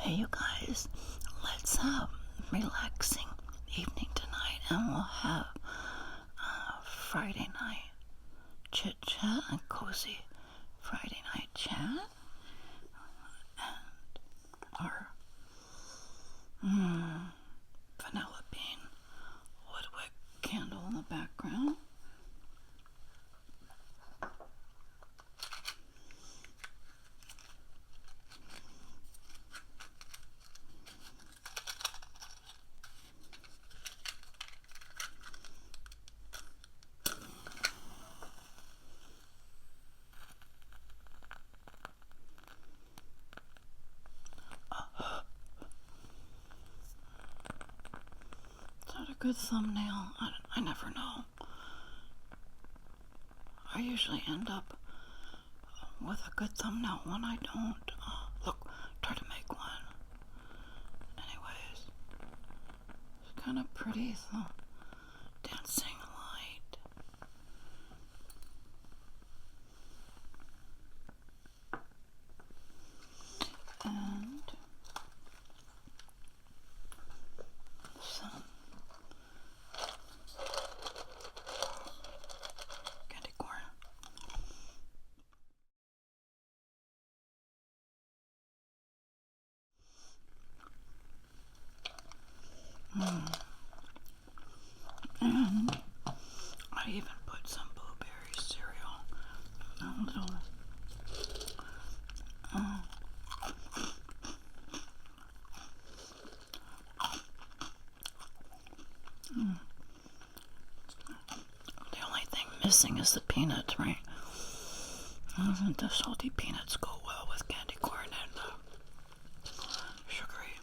Hey, you guys, let's have a relaxing evening tonight, and we'll have Friday night chit chat and cozy Friday night chat, and our vanilla bean woodwick candle in the background. Is that a good thumbnail? I never know. I usually end up with a good thumbnail when I don't. Look, try to make one. Anyways, it's kind of pretty, the dancing light. And some candy corn. And I even put some blueberry cereal. A little. The only thing missing is the peanuts, right? Doesn't the salty peanuts go well with candy corn and sugary?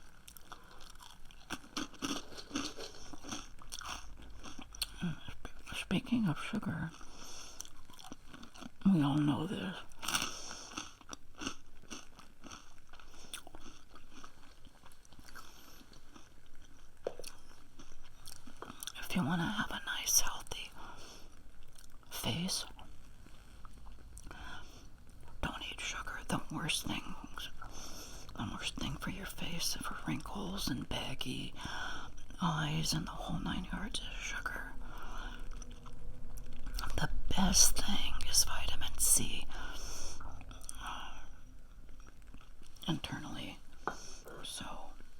Speaking of sugar, we all know this. If you want to have a nice, healthy face, don't eat sugar. The worst thing for your face, for wrinkles and baggy eyes and the whole 9 yards, is sugar. The best thing is vitamin C internally. So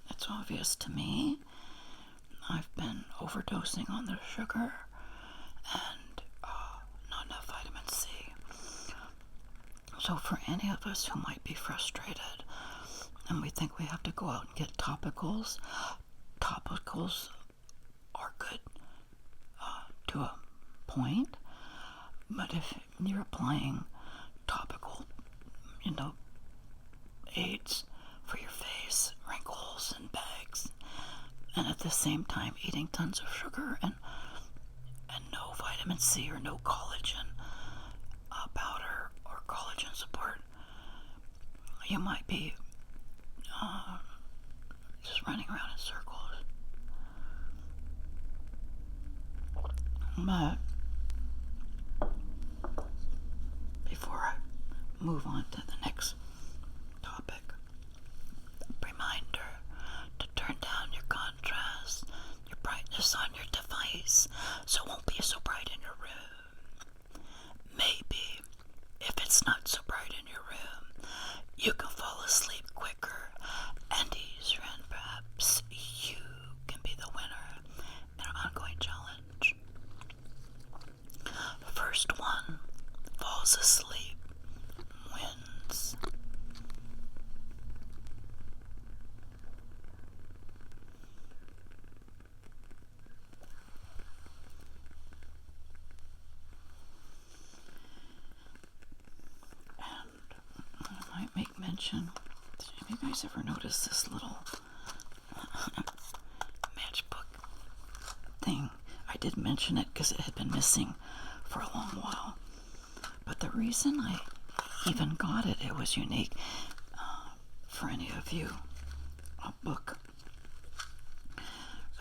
it's obvious to me. I've been overdosing on the sugar and not enough vitamin C. So for any of us who might be frustrated and we think we have to go out and get topicals are good to a point. But if you're applying topical, aids for your face, wrinkles and bags, and at the same time eating tons of sugar and no vitamin C or no collagen powder or collagen support, you might be just running around in circles. But before I move on to the next topic, reminder to turn down your contrast, your brightness on your device, so it won't be so bright in your room. Maybe, if it's not so bright in your room, you can fall asleep quicker and easier, and perhaps you can be the winner in our ongoing challenge. The first one falls asleep wins. And I might make mention, have you guys ever noticed this little matchbook thing? I did mention it because it had been missing for a long while. But the reason I even got it, it was unique. For any of you book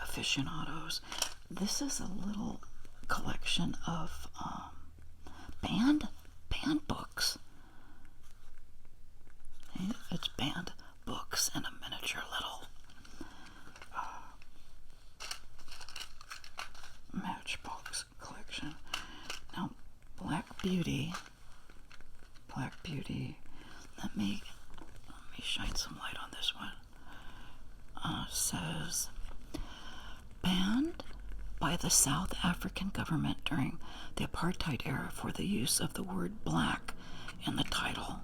aficionados, this is a little collection of band books. It's band books in a miniature Beauty. Black Beauty. Let me shine some light on this one. Says, banned by the South African government during the apartheid era for the use of the word black in the title.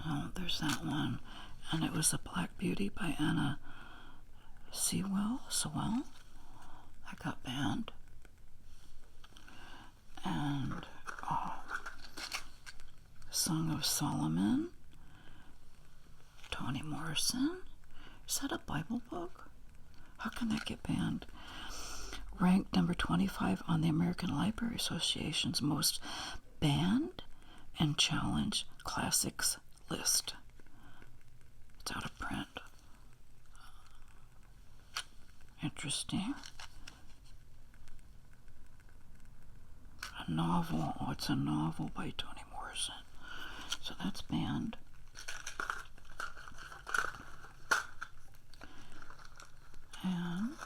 Oh, there's that one. And it was a Black Beauty by Anna Sewell. That got banned. And Song of Solomon. Toni Morrison. Is that a Bible book? How can that get banned? Ranked number 25 on the American Library Association's most banned and challenged classics list. It's out of print. Interesting. A novel. Oh, it's a novel by Toni Morrison. So that's banned. And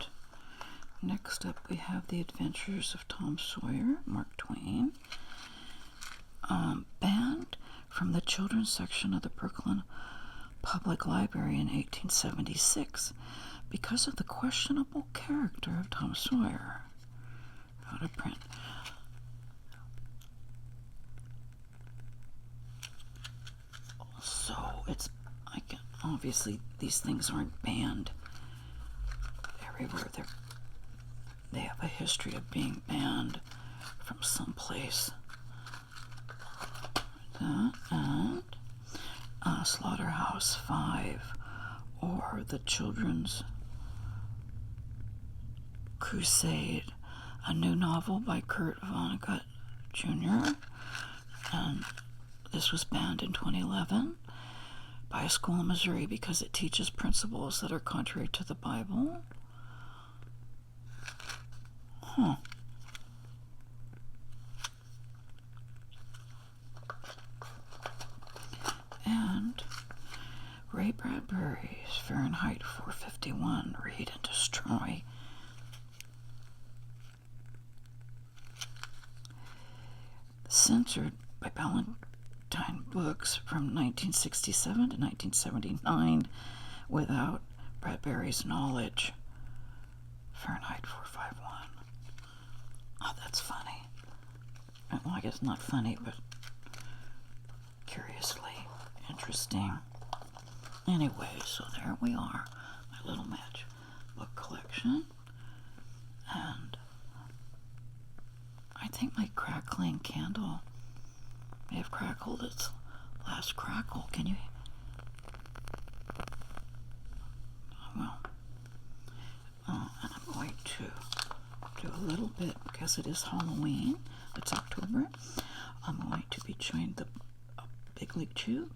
next up we have The Adventures of Tom Sawyer, Mark Twain. Banned from the children's section of the Brooklyn Public Library in 1876 because of the questionable character of Tom Sawyer. Out of print. So it's, obviously these things aren't banned everywhere. They have a history of being banned from someplace. And Slaughterhouse 5, or The Children's Crusade, a new novel by Kurt Vonnegut Jr. And this was banned in 2011 by a school in Missouri because it teaches principles that are contrary to the Bible. And Ray Bradbury's Fahrenheit 451, Read and Destroy. Censored by Ballantine Books from 1967 to 1979 without Bradbury's knowledge. Fahrenheit 451. Oh, that's funny. Well, I guess not funny, but curiously interesting. Anyway, so there we are. My little match book collection. And I think my crackling candle may have crackled its last crackle. Can you? Well, and I'm going to do a little bit because it is Halloween. It's October. I'm going to be chewing the Big League Chew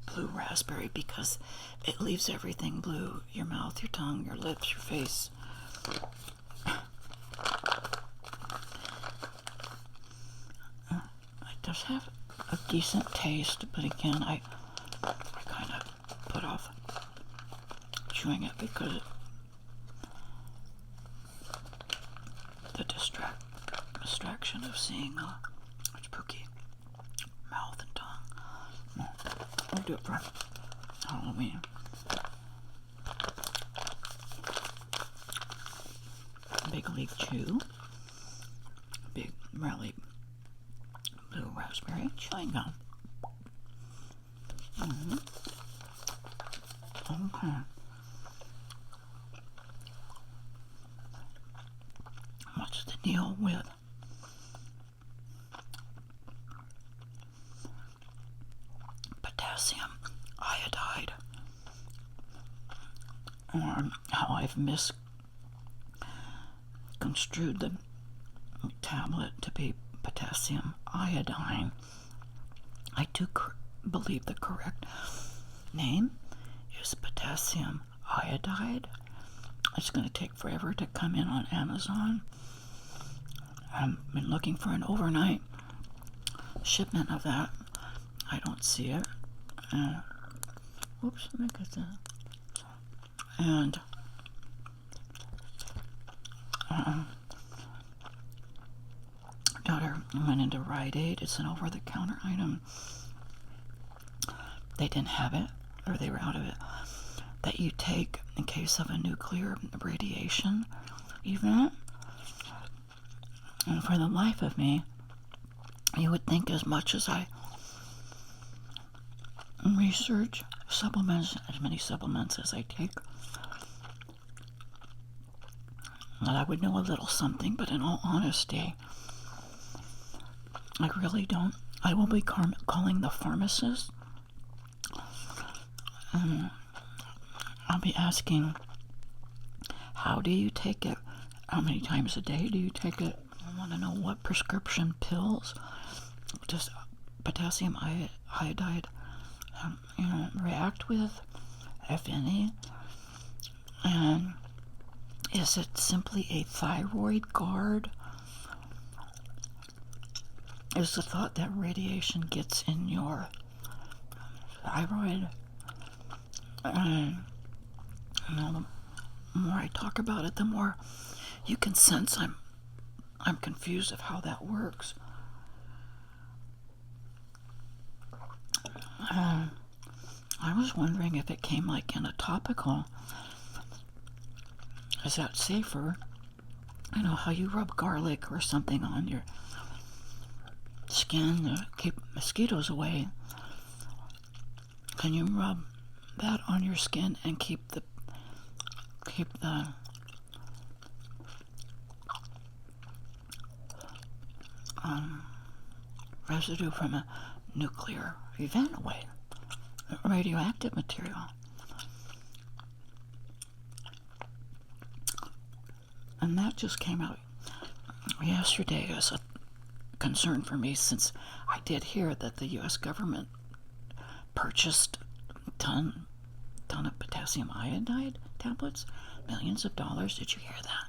Blue Raspberry because it leaves everything blue. Your mouth, your tongue, your lips, your face. It does have a decent taste, but again, I kind of put off chewing it because the distraction of seeing spooky mouth and tongue. I'll do it for Halloween. Big League Chew. Big Rally Blue Raspberry chewing gum. Okay. What's the deal with potassium iodide? Or how I've misconstrued the tablet to be potassium iodine. I do believe the correct name is potassium iodide. It's going to take forever to come in on Amazon. I've been looking for an overnight shipment of that. I don't see it. Oops, let me get that. And I went into Rite Aid. It's an over-the-counter item. They didn't have it, or they were out of it, that you take in case of a nuclear radiation event. And for the life of me, you would think as much as I research supplements, as many supplements as I take, that I would know a little something, but in all honesty, I really don't. I will be calling the pharmacist. I'll be asking, how do you take it? How many times a day do you take it? I want to know what prescription pills does potassium iodide react with, if any. And is it simply a thyroid guard? Is the thought that radiation gets in your thyroid? And the more I talk about it, the more you can sense I'm confused of how that works. I was wondering if it came like in a topical. Is that safer? You know how you rub garlic or something on your skin to keep mosquitoes away. Can you rub that on your skin and keep the residue from a nuclear event away, radioactive material? And that just came out yesterday as a concern for me, since I did hear that the U.S. government purchased a ton of potassium iodide tablets, millions of dollars. Did you hear that?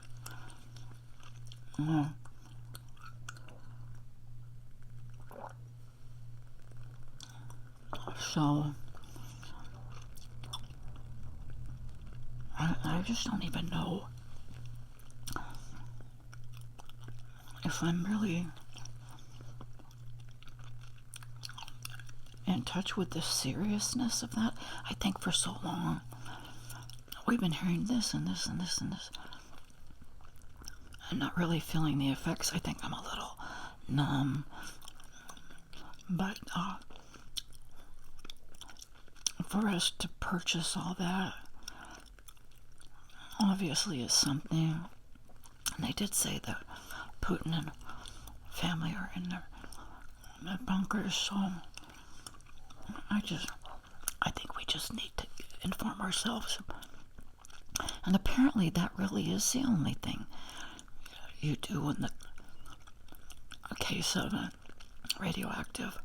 So I just don't even know if I'm really in touch with the seriousness of that. I think for so long we've been hearing this and this and this and this and not really feeling the effects. I think I'm a little numb, but for us to purchase all that obviously is something. And they did say that Putin and family are in their bunkers, so I think we just need to inform ourselves. And apparently that really is the only thing you do in a case of a radioactive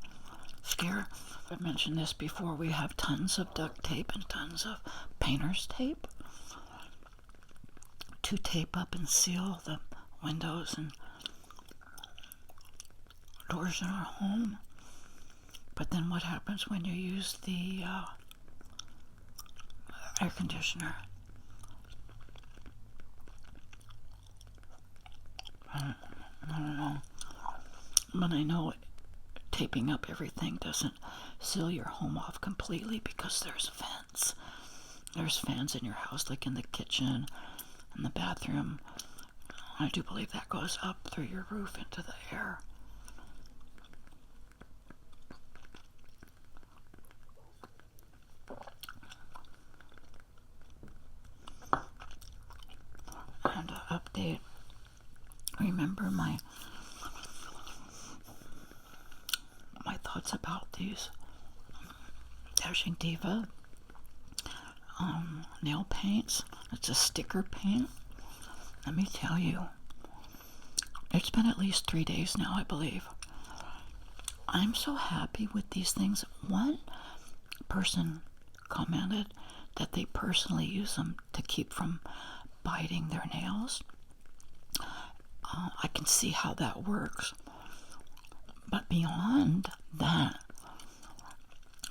scare. I've mentioned this before. We have tons of duct tape and tons of painter's tape to tape up and seal the windows and doors in our home. But then what happens when you use the air conditioner? I don't know. But I know taping up everything doesn't seal your home off completely, because there's vents. There's fans in your house, like in the kitchen and the bathroom. I do believe that goes up through your roof into the air. And to update, remember my thoughts about these Dashing Diva nail paints. It's a sticker paint. Let me tell you, it's been at least 3 days now, I believe. I'm so happy with these things. One person commented that they personally use them to keep from biting their nails. I can see how that works. But beyond that,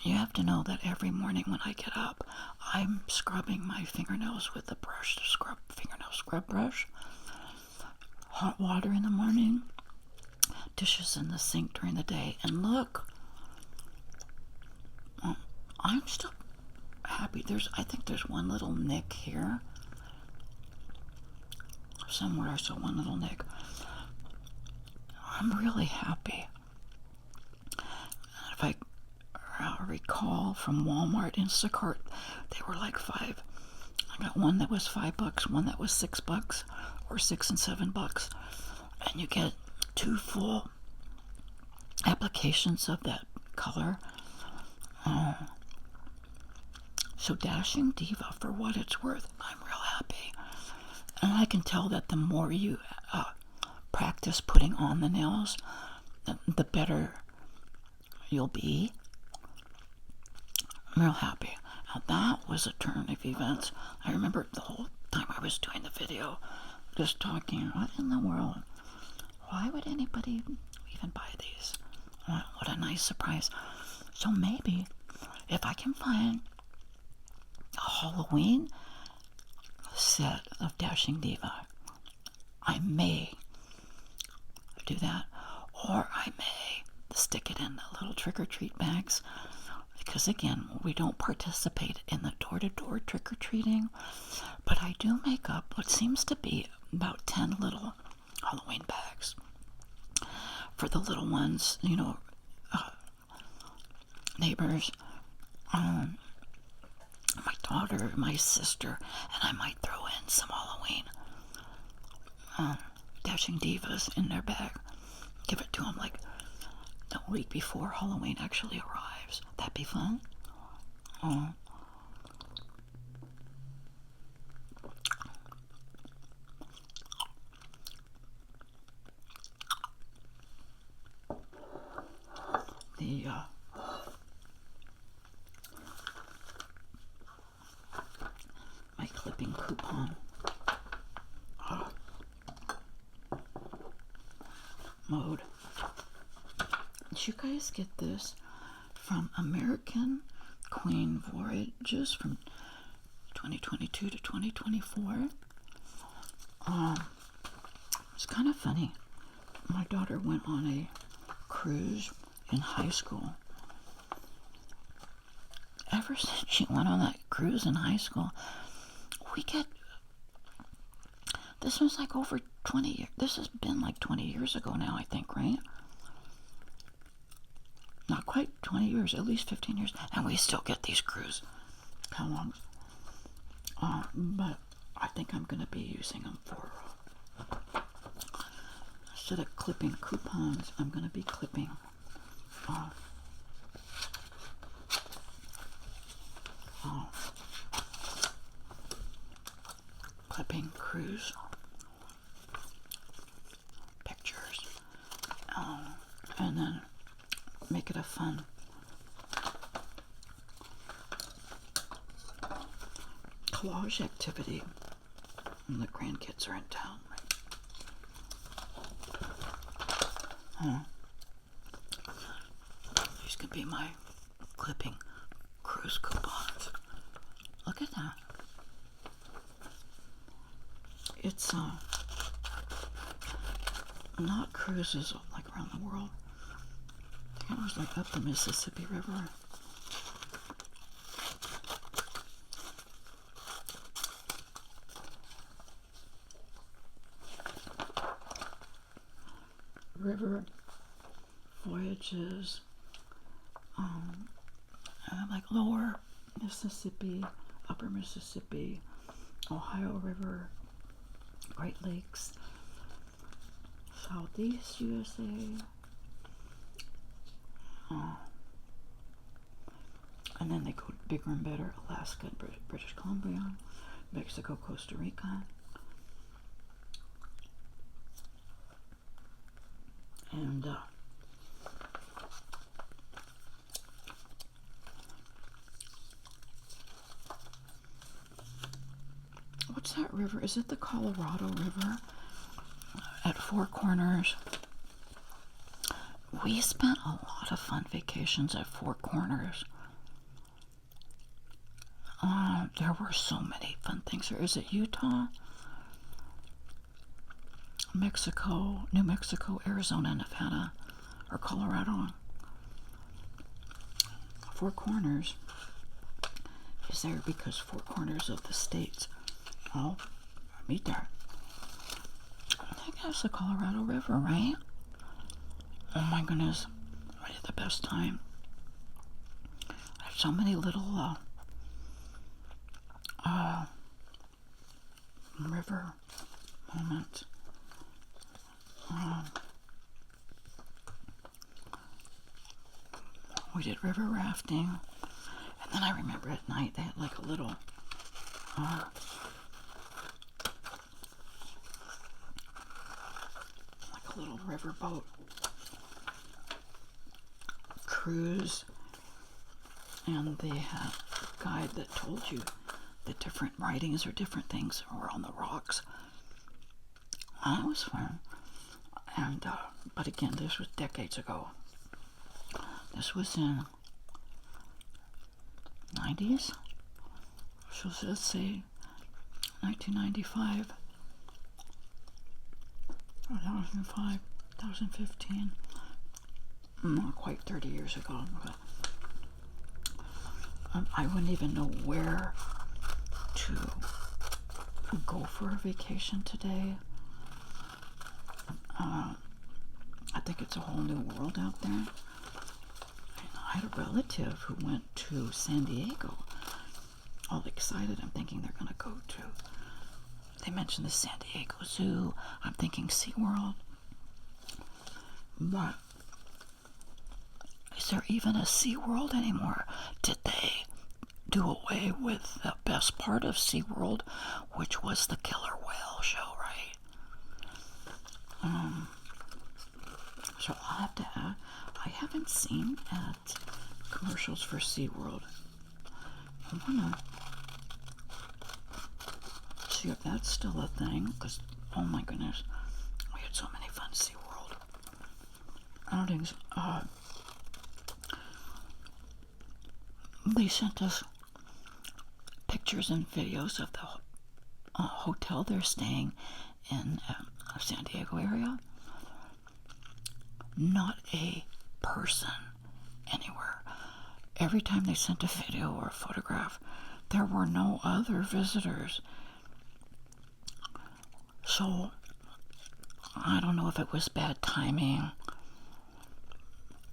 you have to know that every morning when I get up, I'm scrubbing my fingernails with the brush, the fingernail scrub brush. Hot water in the morning, dishes in the sink during the day. And look, I'm still happy. I think there's one little nick here. Somewhere I saw one little nick. I'm really happy. If I recall from Walmart, Instacart, they were like $5. I got one that was $5, one that was $6, or $6 and $7, and you get 2 full applications of that color. So Dashing Diva, for what it's worth, I'm real happy. And I can tell that the more you practice putting on the nails, the better you'll be. I'm real happy. Now that was a turn of events. I remember the whole time I was doing the video, just talking, what in the world? Why would anybody even buy these? What a nice surprise. So maybe if I can find a Halloween set of Dashing Diva, I may do that, or I may stick it in the little trick-or-treat bags, because again, we don't participate in the door-to-door trick-or-treating, but I do make up what seems to be about 10 little Halloween bags for the little ones, you know, neighbors, my daughter, my sister, and I might throw in some Halloween Dashing Divas in their bag. Give it to them like a week before Halloween actually arrives. That'd be fun. My clipping coupon mode. Did you guys get this from American Queen Voyages from 2022 to 2024? It's kind of funny. My daughter went on a cruise in high school. Ever since she went on that cruise in high school, we get, this was like over 20 years, this has been like 20 years ago now, I think, right? Not quite 20 years, at least 15 years, and we still get these cruise catalogs. But I think I'm going to be using them for, instead of clipping coupons, I'm going to be clipping clipping cruise pictures, and then make it a fun collage activity when the grandkids are in town. These could be my clipping cruise coupons. Look at that. It's not cruises like around the world. I think it was like up the Mississippi River. River voyages, like lower Mississippi, upper Mississippi, Ohio River, Great Lakes, Southeast USA, and then they go bigger and better, Alaska, British Columbia, Mexico, Costa Rica, and what's that river? Is it the Colorado River at Four Corners? We spent a lot of fun vacations at Four Corners. There were so many fun things. Or is it Utah? Mexico, New Mexico, Arizona, Nevada, or Colorado. Four Corners is there because four corners of the states all meet there. I think that's the Colorado River, right? Oh my goodness, I had the best time. I have so many little river moments. We did river rafting, and then I remember at night they had like a little river boat cruise, and they had a guide that told you the different writings or different things were on the rocks. And it was fun. And but again, this was decades ago. This was in 90s. So let's say 1995, 2005, 2015. Not quite 30 years ago. But I wouldn't even know where to go for a vacation today. I think it's a whole new world out there. I had a relative who went to San Diego, all excited. I'm thinking they're going to go to, they mentioned the San Diego Zoo. I'm thinking SeaWorld. But is there even a SeaWorld anymore? Did they do away with the best part of SeaWorld, which was the killer whale show, right? So I'll have to add, I haven't seen at commercials for SeaWorld. I want to see if that's still a thing, because, oh my goodness, we had so many fun SeaWorld outings. They sent us pictures and videos of the hotel they're staying in San Diego area. Not a person anywhere. Every time they sent a video or a photograph, there were no other visitors. So I don't know if it was bad timing.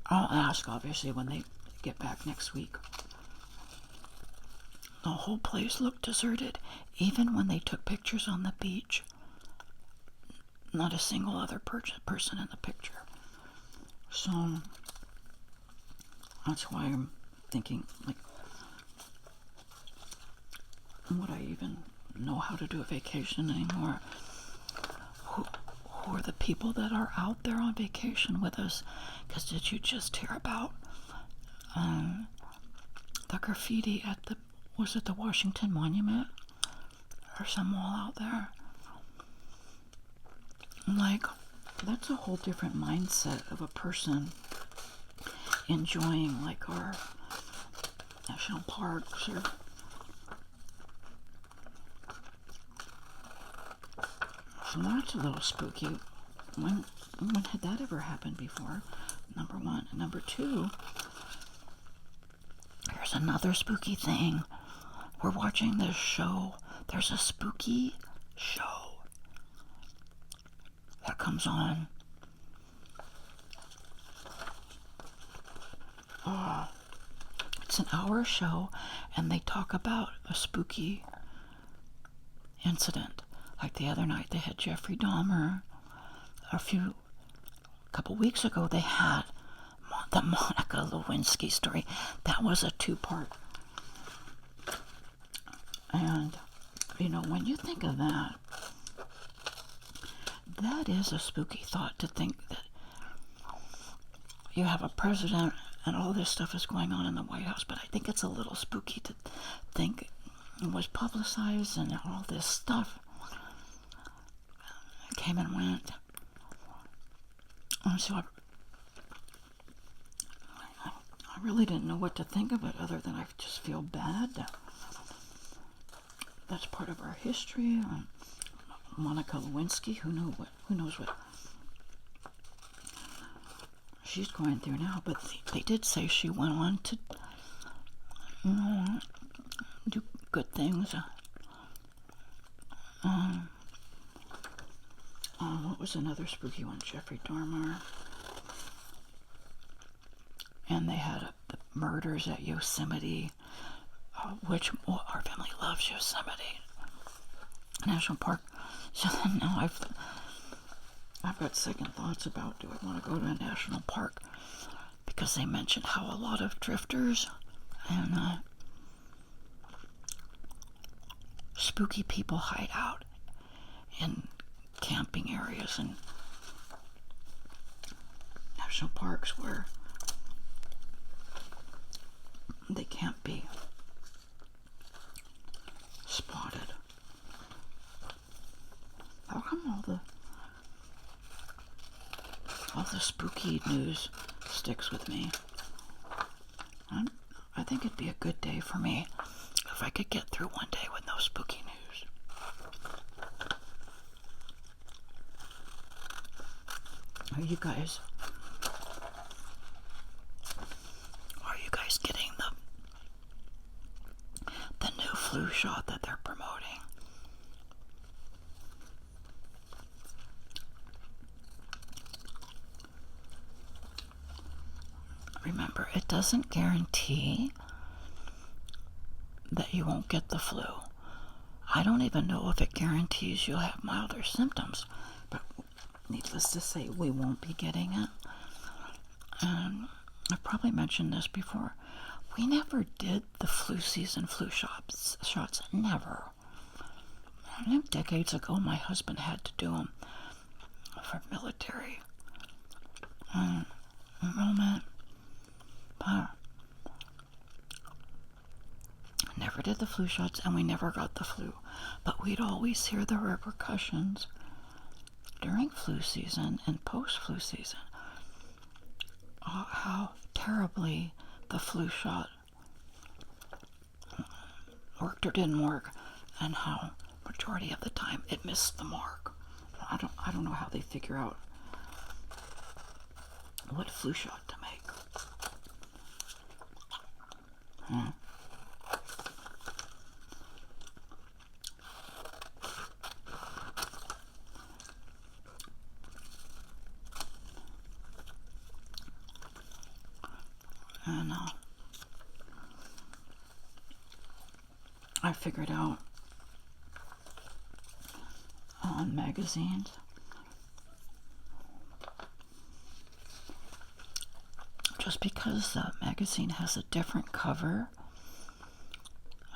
I'll ask, obviously, when they get back next week. The whole place looked deserted, even when they took pictures on the beach. Not a single other person in the picture. So that's why I'm thinking, like, would I even know how to do a vacation anymore? Who are the people that are out there on vacation with us? Because did you just hear about the graffiti at the, was it the Washington Monument? Or some wall out there? Like, that's a whole different mindset of a person enjoying, like, our national parks or so that's a little spooky. When had that ever happened before? Number one. And number two, here's another spooky thing. We're watching this show. There's a spooky show that comes on. It's an hour show, and they talk about a spooky incident. Like the other night, they had Jeffrey Dahmer. A couple weeks ago, they had the Monica Lewinsky story. That was a two-part. And, you know, when you think of that, that is a spooky thought, to think that you have a president and all this stuff is going on in the White House. But I think it's a little spooky to think it was publicized and all this stuff came and went. And so I really didn't know what to think of it, other than I just feel bad that that's part of our history. Monica Lewinsky, who knows what she's going through now, but they did say she went on to do good things. What was another spooky one? Jeffrey Dahmer. And they had the murders at Yosemite, which our family loves Yosemite National Park. So then now I've got second thoughts about, do I want to go to a national park? Because they mentioned how a lot of drifters and spooky people hide out in camping areas and national parks where they can't be spotted. How come all the spooky news sticks with me? I think it'd be a good day for me if I could get through one day with no spooky news. Are you guys getting the new flu shot that they're promoting? Remember, it doesn't guarantee that you won't get the flu. I don't even know if it guarantees you'll have milder symptoms, but needless to say, we won't be getting it. And I've probably mentioned this before. We never did the flu season flu shots. Never. I think decades ago, my husband had to do them for military enrollment. But never did the flu shots, and we never got the flu. But we'd always hear the repercussions during flu season and post-flu season. How terribly the flu shot worked or didn't work, and how majority of the time it missed the mark. I don't know how they figure out what flu shot to make. And I figured out on magazines just because the magazine has a different cover,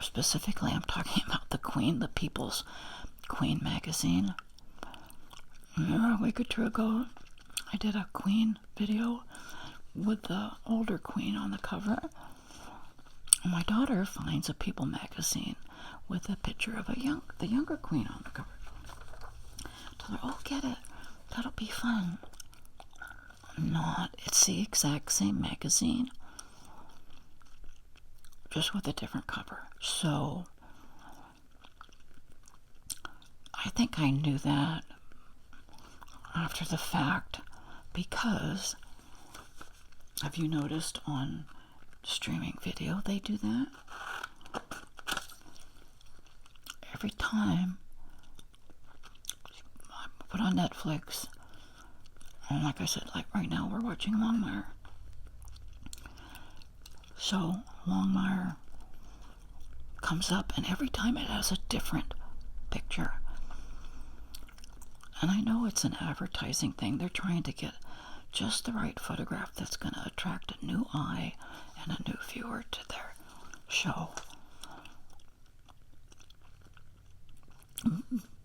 specifically I'm talking about the Queen, the People's Queen magazine. A week or two ago, I did a Queen video with the older Queen on the cover. And my daughter finds a People magazine with a picture of the younger Queen on the cover. I told her, oh, get it. That'll be fun. Not. It's the exact same magazine, just with a different cover. So I think I knew that after the fact, because have you noticed on streaming video they do that? Every time I put on Netflix, and like I said, like right now we're watching Longmire. So Longmire comes up, and every time it has a different picture. And I know it's an advertising thing. They're trying to get just the right photograph that's going to attract a new eye and a new viewer to their show.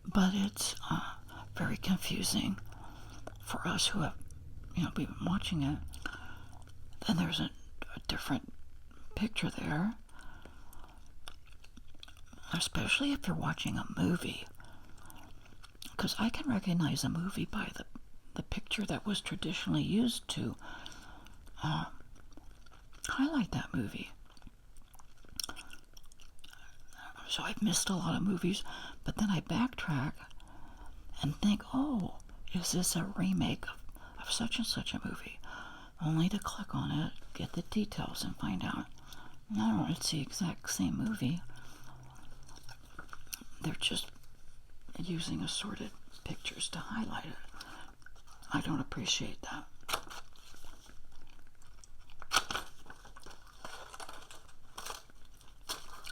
But it's very confusing for us who have, been watching it. Then there's a different picture there, especially if you're watching a movie, because I can recognize a movie by the picture that was traditionally used to highlight that movie. So I've missed a lot of movies, but then I backtrack and think, oh, is this a remake of such and such a movie? Only to click on it, get the details, and find out, no, it's the exact same movie. They're just using assorted pictures to highlight it. I don't appreciate that.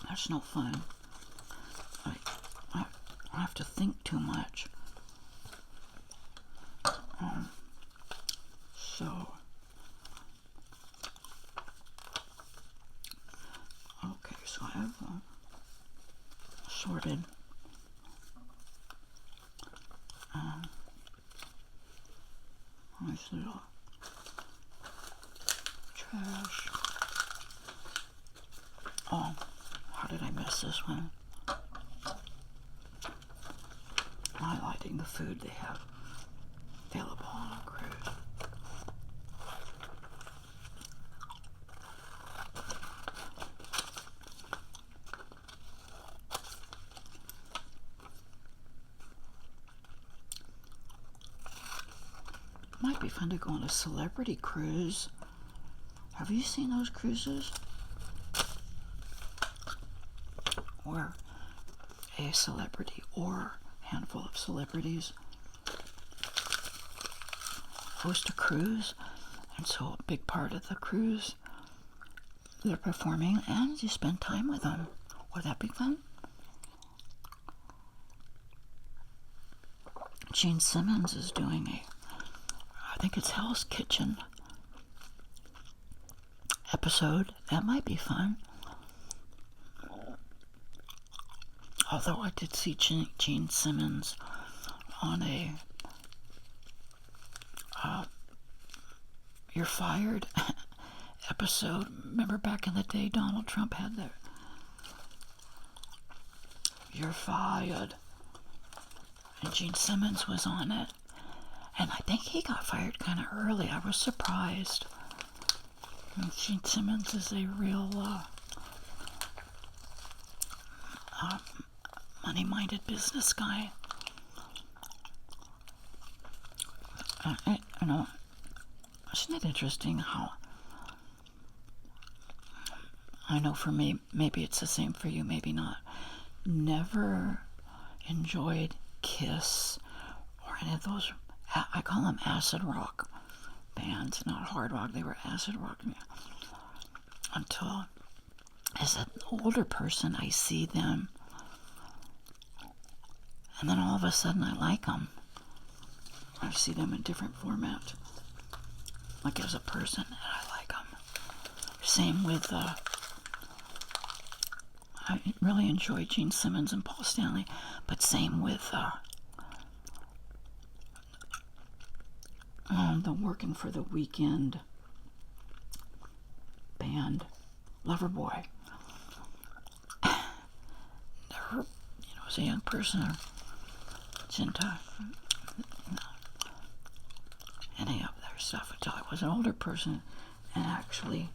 That's no fun. I have to think too much. Okay, so I have sorted nice little trash. Oh, how did I miss this one? Highlighting the food they have available on a cruise. Might be fun to go on a celebrity cruise. Have you seen those cruises? Where a celebrity or handful of celebrities host a cruise, and so a big part of the cruise they're performing, and you spend time with them. Would that be fun? Gene Simmons is doing I think it's Hell's Kitchen episode. That might be fun. Although I did see Gene Simmons on a You're Fired episode. Remember back in the day, Donald Trump had that You're Fired, and Gene Simmons was on it, and I think he got fired kind of early. I was surprised. And Gene Simmons is a real money-minded business guy. You know, isn't it interesting how, I know for me, maybe it's the same for you, maybe not, never enjoyed Kiss or any of those, I call them acid rock bands, not hard rock, they were acid rock, until as an older person I see them, and then all of a sudden I like them. I see them in different format, like as a person, and I like them. Same with I really enjoy Gene Simmons and Paul Stanley, but same with the Working for the Weekend band, Loverboy. Never, as a young person, or into any of their stuff until I was an older person and actually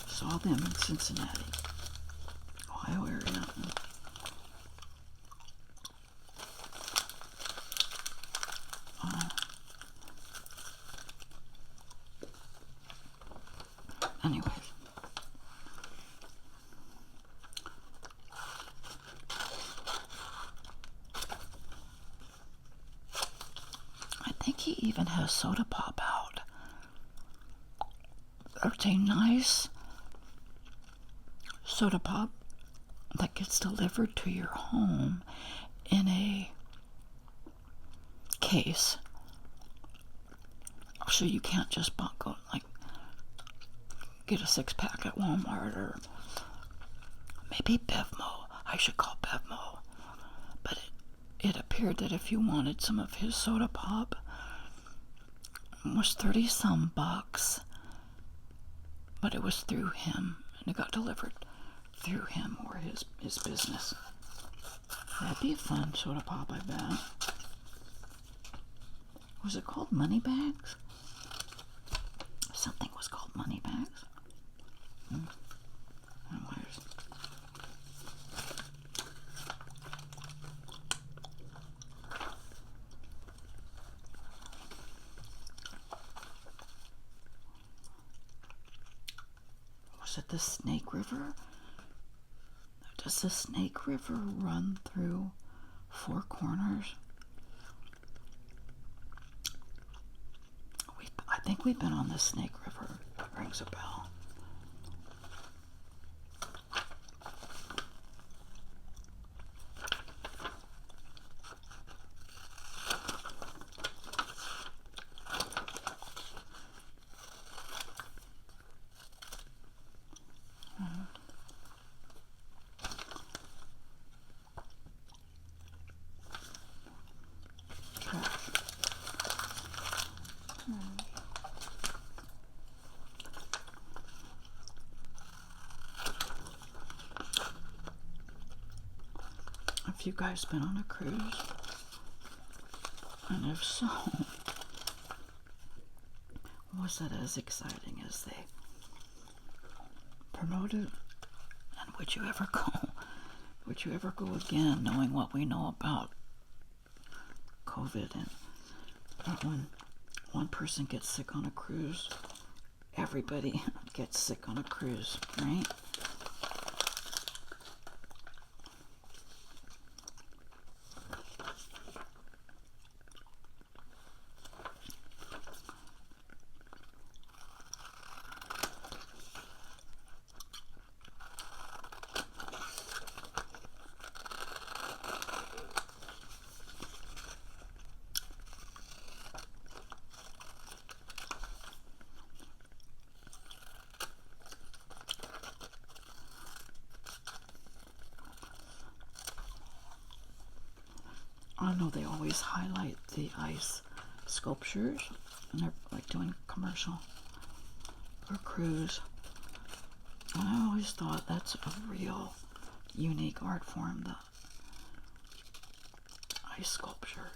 saw them in Cincinnati, Ohio area. Anyways, I think he even has soda pop out. It's a nice soda pop that gets delivered to your home in a case, so you can't just go like get a 6-pack at Walmart, or maybe Bevmo. I should call Bevmo. But it appeared that if you wanted some of his soda pop, it was 30-some bucks, but it was through him, and it got delivered through him or his business. That'd be a fun soda pop, I bet. Was it called Money Bags? Something was called Money Bags. Anyways. is it the Snake River? Does the Snake River run through Four Corners? I think we've been on the Snake River. Rings a bell. Have you guys been on a cruise? And if so, was it as exciting as they promoted? And would you ever go? Would you ever go again, knowing what we know about COVID and when one person gets sick on a cruise, everybody gets sick on a cruise, right? I know they always highlight the ice sculptures, and they're like doing commercial for cruise. And I always thought that's a real unique art form, the ice sculpture.